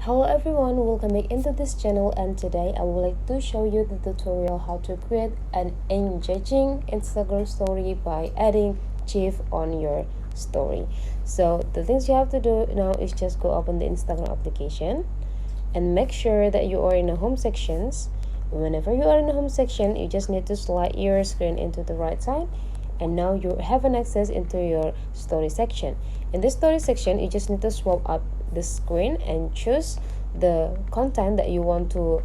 Hello everyone, welcome back into this channel, and today I would like to show you the tutorial how to create an engaging Instagram story by adding GIF on your story. So the things you have to do now is just go open the Instagram application and make sure that you are in the home sections. Whenever you are in the home section, you just need to slide your screen into the right side, and now you have an access into your story section. In this story section, you just need to swap up the screen and choose the content that you want to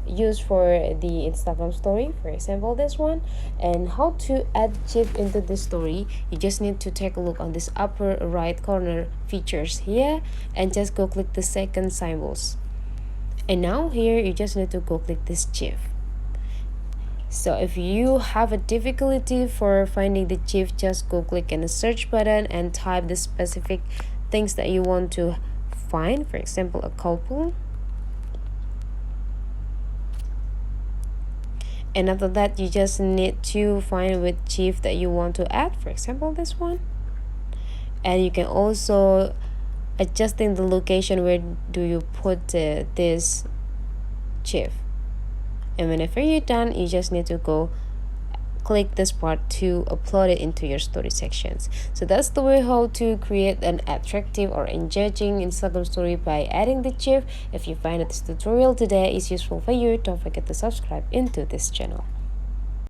use for the Instagram story, for example this one. And how to add GIF into this story, you just need to take a look on this upper right corner features here and just go click the second symbols, and now here you just need to go click this GIF. So if you have a difficulty for finding the GIF, just go click on the search button and type the specific things that you want to find, for example a couple, and after that you just need to find which GIF that you want to add, for example this one. And you can also adjusting the location where do you put this GIF, and whenever you're done you just need to go click this part to upload it into your story sections. So that's the way how to create an attractive or engaging Instagram story by adding the GIF. If you find that this tutorial today is useful for you, don't forget to subscribe into this channel.